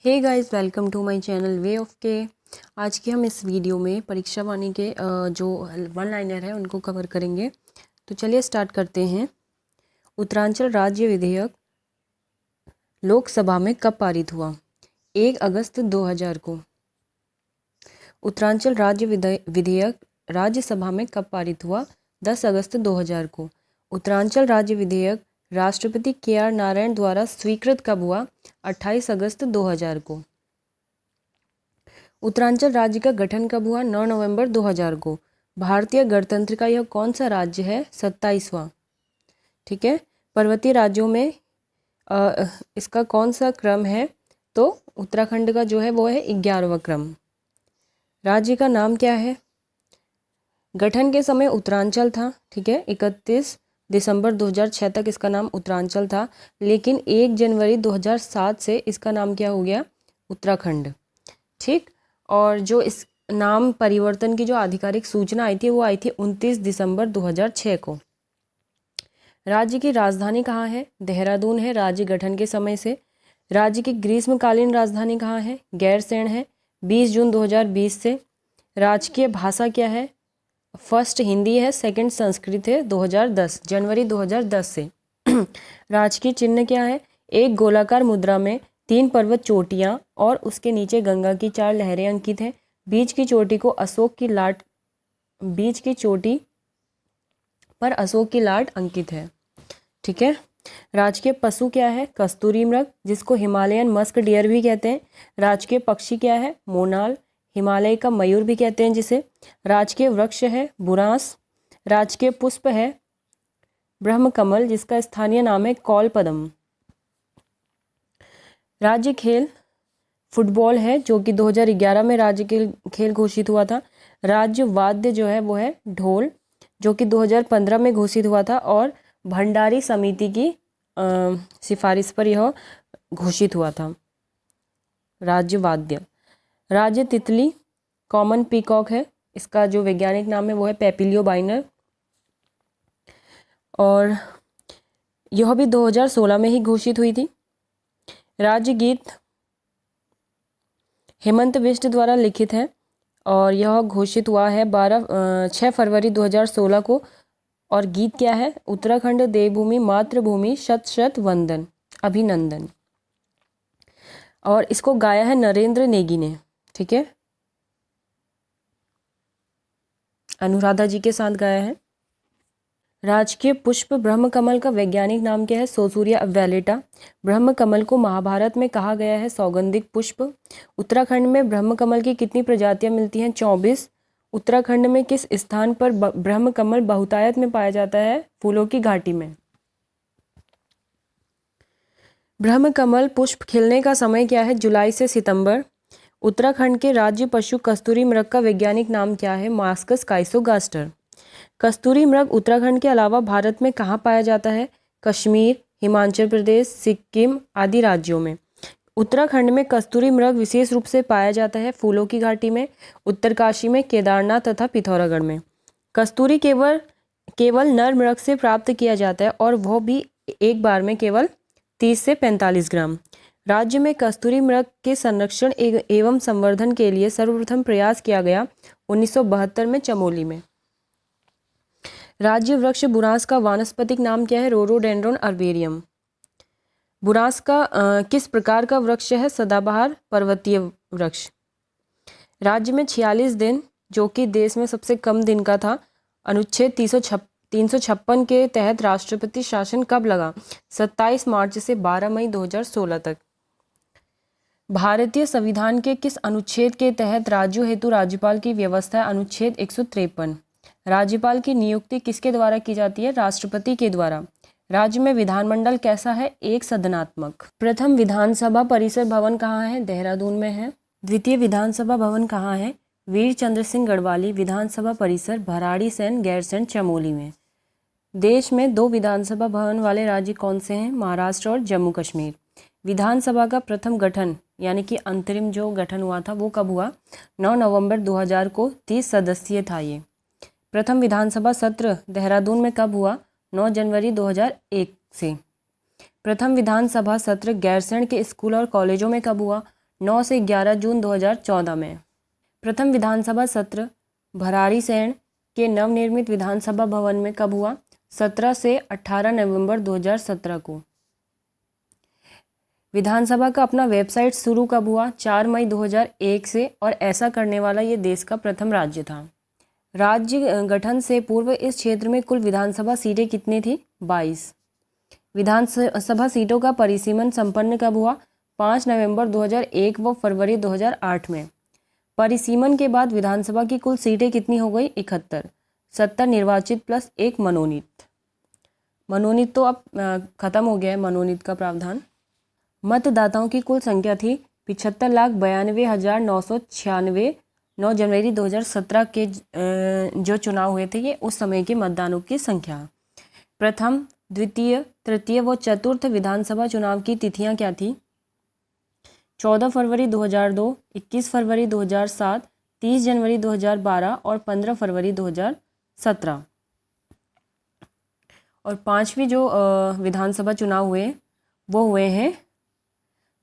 Hey guys, welcome to my channel way of K. आज की हम इस वीडियो में परीक्षा वाणी के जो वन लाइनर है उनको कवर करेंगे। तो चलिए स्टार्ट करते हैं। उत्तरांचल राज्य विधेयक लोकसभा में कब पारित हुआ? 1 अगस्त 2000 को। उत्तरांचल राज्य विधेयक राज्यसभा में कब पारित हुआ? 10 अगस्त 2000 को। उत्तरांचल राज्य विधेयक राष्ट्रपति KR नारायण द्वारा स्वीकृत कब हुआ? 28 अगस्त 2000 को। उत्तरांचल राज्य का गठन कब हुआ? 9 नवंबर 2000 को। भारतीय गणतंत्र का यह कौन सा राज्य है? 27वां। ठीक है। पर्वतीय राज्यों में इसका कौन सा क्रम है? तो उत्तराखंड का जो है वो है 11वां क्रम। राज्य का नाम क्या है? गठन के समय उत्तरांचल था। ठीक है। 31 दिसंबर 2006 तक इसका नाम उत्तरांचल था, लेकिन 1 जनवरी 2007 से इसका नाम क्या हो गया? उत्तराखंड। ठीक। और जो इस नाम परिवर्तन की जो आधिकारिक सूचना आई थी वो आई थी 29 दिसंबर 2006 को। राज्य की राजधानी कहाँ है? देहरादून है राज्य गठन के समय से। राज्य की ग्रीष्मकालीन राजधानी कहाँ है? गैरसैंण है 20 जून 2020 से। राजकीय भाषा क्या है? फर्स्ट हिंदी है, सेकंड संस्कृत है 2010 जनवरी 2010 से। राजकीय चिन्ह क्या है? एक गोलाकार मुद्रा में 3 पर्वत चोटियां और उसके नीचे गंगा की 4 लहरें अंकित हैं। बीच की चोटी को अशोक की लाट बीच की चोटी पर अशोक की लाट अंकित है। ठीक है। राजकीय पशु क्या है? कस्तूरी मृग, जिसको हिमालयन मस्क डियर भी कहते हैं। राजकीय पक्षी क्या है? मोनाल, हिमालय का मयूर भी कहते हैं जिसे। राजकीय वृक्ष है बुरांस। राजकीय पुष्प है ब्रह्मकमल, जिसका स्थानीय नाम है कौलपदम। राज्य खेल फुटबॉल है, जो कि 2011 में राज्य खेल घोषित हुआ था। राज्य वाद्य जो है वो है ढोल, जो कि 2015 में घोषित हुआ था और भंडारी समिति की सिफारिश पर यह घोषित हुआ था। राज्य वाद्य। राज्य तितली कॉमन पीकॉक है, इसका जो वैज्ञानिक नाम है वो है पेपिलियो बाइनर। और यह भी 2016 में ही घोषित हुई थी। राज्य गीत हेमंत बिष्ट द्वारा लिखित है और यह घोषित हुआ है 6 फरवरी 2016 को। और गीत क्या है? उत्तराखंड देवभूमि मातृभूमि शत शत वंदन अभिनंदन। और इसको गाया है नरेंद्र नेगी ने। ठीक है। अनुराधा जी के साथ गाया है। राजकीय पुष्प ब्रह्मकमल का वैज्ञानिक नाम क्या है? सोसूरिया वैलेटा। ब्रह्मकमल को महाभारत में कहा गया है सौगंधिक पुष्प। उत्तराखंड में ब्रह्मकमल की कितनी प्रजातियां मिलती हैं? 24। उत्तराखंड में किस स्थान पर ब्रह्मकमल बहुतायत में पाया जाता है? फूलों की घाटी में। ब्रह्मकमल पुष्प खिलने का समय क्या है? जुलाई से सितंबर। उत्तराखंड के राज्य पशु कस्तूरी मृग का वैज्ञानिक नाम क्या है? मास्कस काइसोगास्टर। कस्तूरी मृग उत्तराखंड के अलावा भारत में कहाँ पाया जाता है? कश्मीर, हिमाचल प्रदेश, सिक्किम आदि राज्यों में। उत्तराखंड में कस्तूरी मृग विशेष रूप से पाया जाता है फूलों की घाटी में, उत्तरकाशी में, केदारनाथ तथा पिथौरागढ़ में। कस्तूरी केवल नर मृग से प्राप्त किया जाता है और वह भी एक बार में केवल 30 से 45 ग्राम। राज्य में कस्तूरी मृग के संरक्षण एवं संवर्धन के लिए सर्वप्रथम प्रयास किया गया 1972 में चमोली में। राज्य वृक्ष बुरांस का वानस्पतिक नाम क्या है? रोडोडेंड्रॉन अर्बेरियम। बुरांस का किस प्रकार का वृक्ष है? सदाबहार पर्वतीय वृक्ष। राज्य में 46 दिन, जो कि देश में सबसे कम दिन का था, अनुच्छेद 356 के तहत राष्ट्रपति शासन कब लगा? 27 मार्च से 12 मई 2016 तक। भारतीय संविधान के किस अनुच्छेद के तहत राज्यों हेतु राज्यपाल की व्यवस्था है? अनुच्छेद 153। राज्यपाल की नियुक्ति किसके द्वारा की जाती है? राष्ट्रपति के द्वारा। राज्य में विधानमंडल कैसा है? एक सदनात्मक। प्रथम विधानसभा परिसर भवन कहाँ है? देहरादून में है। द्वितीय विधानसभा भवन कहाँ है? वीर चंद्र सिंह गढ़वाली विधानसभा परिसर भराड़ीसैंण गैरसैंण चमोली में। देश में 2 विधानसभा भवन वाले राज्य कौन से हैं? महाराष्ट्र और जम्मू कश्मीर। विधानसभा का प्रथम गठन यानी कि अंतरिम जो गठन हुआ था वो कब हुआ? 9 नवंबर 2000 को। 30 सदस्यीय था ये। प्रथम विधानसभा सत्र देहरादून में कब हुआ? 9 जनवरी 2001 से। प्रथम विधानसभा सत्र गैरसैंण के स्कूल और कॉलेजों में कब हुआ? 9 से 11 जून 2014 में। प्रथम विधानसभा सत्र भराड़ीसैंण के नवनिर्मित विधानसभा भवन में कब हुआ? 17 से 18 नवंबर 2017 को। विधानसभा का अपना वेबसाइट शुरू कब हुआ? 4 मई 2001 से, और ऐसा करने वाला ये देश का प्रथम राज्य था। राज्य गठन से पूर्व इस क्षेत्र में कुल विधानसभा सीटें कितनी थी? 22। विधानसभा सीटों का परिसीमन संपन्न कब हुआ? 5 नवंबर 2001 व फरवरी 2008 में। परिसीमन के बाद विधानसभा की कुल सीटें कितनी हो गई? 71। 70 निर्वाचित प्लस 1 मनोनीत। मनोनीत तो अब खत्म हो गया है, मनोनीत का प्रावधान। मतदाताओं की कुल संख्या थी 75,92,996। 9 जनवरी 2017 के जो चुनाव हुए थे ये उस समय के मतदानों की संख्या। प्रथम, द्वितीय, तृतीय व चतुर्थ विधानसभा चुनाव की तिथियां क्या थी? 14 फरवरी 2002, 21 फरवरी 2007, 30 जनवरी 2012 और 15 फरवरी 2017। और पांचवी जो विधानसभा चुनाव हुए वो हुए हैं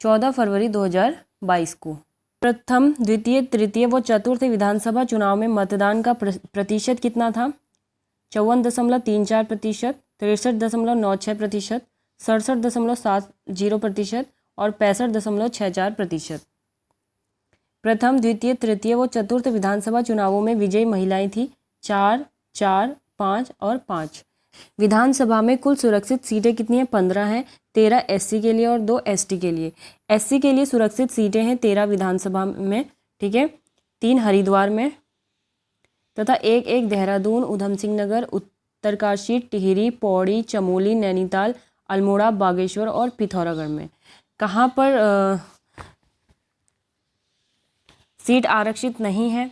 14 फरवरी 2022 को। प्रथम, द्वितीय, तृतीय व चतुर्थ विधानसभा चुनाव में मतदान का प्रतिशत कितना था? 54.34%, 63.96%, 67.70% और 65.64%। प्रथम, द्वितीय, तृतीय व चतुर्थ विधानसभा चुनावों में विजयी महिलाएं थी 4, 4, 5 और 5। विधानसभा में कुल सुरक्षित सीटें कितनी हैं? 15 हैं। 13 एससी के लिए और 2 एसटी के लिए। एससी के लिए सुरक्षित सीटें हैं 13 विधानसभा में, ठीक है, 3 हरिद्वार में तथा एक देहरादून, उधम सिंह नगर, उत्तरकाशी, टिहरी, पौड़ी, चमोली, नैनीताल, अल्मोड़ा, बागेश्वर और पिथौरागढ़ में। कहाँ पर सीट आरक्षित नहीं है?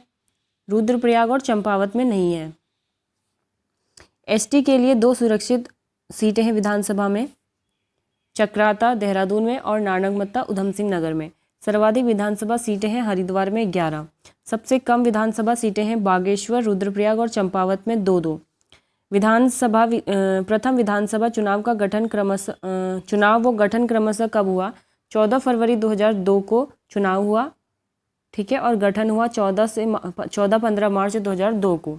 रुद्रप्रयाग और चंपावत में नहीं है। एसटी के लिए 2 सुरक्षित सीटें हैं विधानसभा में, चक्राता देहरादून में और नानगमत्ता उधम सिंह नगर में। सर्वाधिक विधानसभा सीटें हैं हरिद्वार में 11। सबसे कम विधानसभा सीटें हैं बागेश्वर, रुद्रप्रयाग और चंपावत में 2-2। प्रथम विधानसभा चुनाव का गठन क्रमशः कब हुआ? 14 फरवरी 2002 को चुनाव हुआ, ठीक है, और गठन हुआ 14-15 मार्च 2002 को।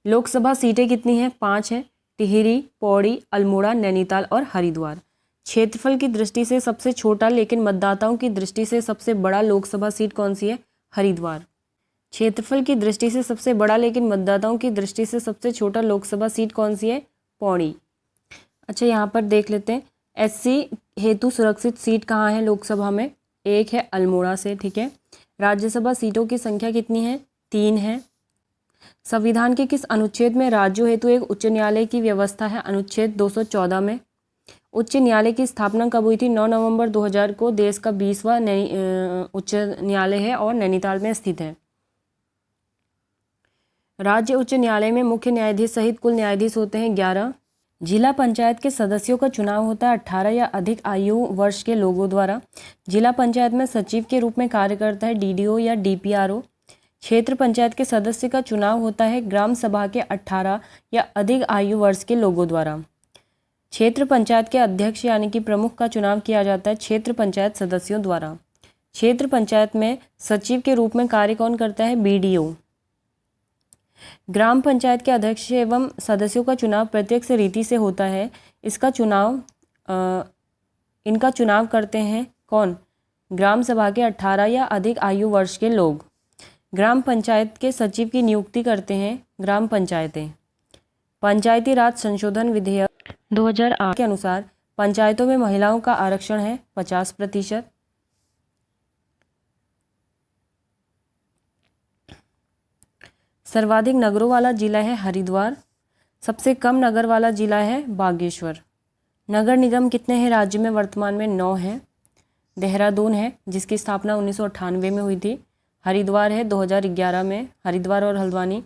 लोकसभा सीटें कितनी हैं? 5 हैं, टिहरी, पौड़ी, अल्मोड़ा, नैनीताल और हरिद्वार। क्षेत्रफल की दृष्टि से सबसे छोटा लेकिन मतदाताओं की दृष्टि से सबसे बड़ा लोकसभा सीट कौन सी है? हरिद्वार। क्षेत्रफल की दृष्टि से सबसे बड़ा लेकिन मतदाताओं की दृष्टि से सबसे छोटा लोकसभा सीट कौन सी है? पौड़ी। अच्छा, यहाँ पर देख लेते हैं एससी हेतु सुरक्षित सीट कहाँ है लोकसभा में? 1 है अल्मोड़ा से, ठीक है। राज्यसभा सीटों की संख्या कितनी है? 3 है। संविधान के किस अनुच्छेद में राज्यों हेतु एक उच्च न्यायालय की व्यवस्था है? अनुच्छेद 214 में। उच्च न्यायालय की स्थापना कब हुई थी? 9 नवंबर 2000 को। देश का 20वां उच्च न्यायालय है और नैनीताल में स्थित है। राज्य उच्च न्यायालय में मुख्य न्यायाधीश सहित कुल न्यायाधीश होते हैं 11। जिला पंचायत के सदस्यों का चुनाव होता है 18 या अधिक आयु वर्ष के लोगों द्वारा। जिला पंचायत में सचिव के रूप में कार्य करता है डीडीओ या डीपीआरओ। क्षेत्र पंचायत के सदस्य का चुनाव होता है ग्राम सभा के 18 या अधिक आयु वर्ष के लोगों द्वारा। क्षेत्र पंचायत के अध्यक्ष यानी कि प्रमुख का चुनाव किया जाता है क्षेत्र पंचायत सदस्यों द्वारा। क्षेत्र पंचायत में सचिव के रूप में कार्य कौन करता है? बीडीओ। ग्राम पंचायत के अध्यक्ष एवं सदस्यों का चुनाव प्रत्यक्ष रीति से होता है। इनका चुनाव करते हैं कौन? ग्राम सभा के 18 या अधिक आयु वर्ष के लोग। ग्राम पंचायत के सचिव की नियुक्ति करते हैं ग्राम पंचायतें। पंचायती राज संशोधन विधेयक 2008 के अनुसार पंचायतों में महिलाओं का आरक्षण है 50%। सर्वाधिक नगरों वाला जिला है हरिद्वार। सबसे कम नगर वाला जिला है बागेश्वर। नगर निगम कितने हैं राज्य में? वर्तमान में 9 हैं। देहरादून है जिसकी स्थापना 1998 में हुई थी। हरिद्वार है 2011 में, हरिद्वार और हल्द्वानी।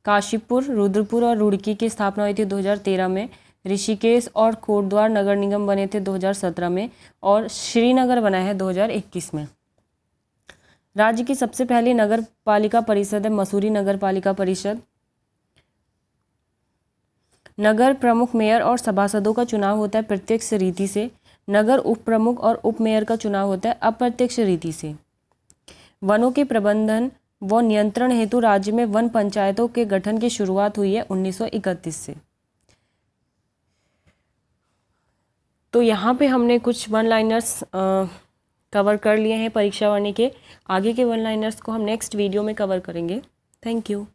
काशीपुर, रुद्रपुर और रुड़की की स्थापना हुई थी 2013 में। ऋषिकेश और कोटद्वार नगर निगम बने थे 2017 में और श्रीनगर बना है 2021 में। राज्य की सबसे पहली नगर पालिका परिषद है मसूरी नगर पालिका परिषद। नगर प्रमुख, मेयर और सभासदों का चुनाव होता है प्रत्यक्ष रीति से। नगर उप प्रमुख और उप मेयर का चुनाव होता है अप्रत्यक्ष रीति से। वनों के प्रबंधन व नियंत्रण हेतु राज्य में वन पंचायतों के गठन की शुरुआत हुई है 1931 से। तो यहाँ पे हमने कुछ वन लाइनर्स कवर कर लिए हैं परीक्षा वाणी के। आगे के वन लाइनर्स को हम नेक्स्ट वीडियो में कवर करेंगे। Thank you.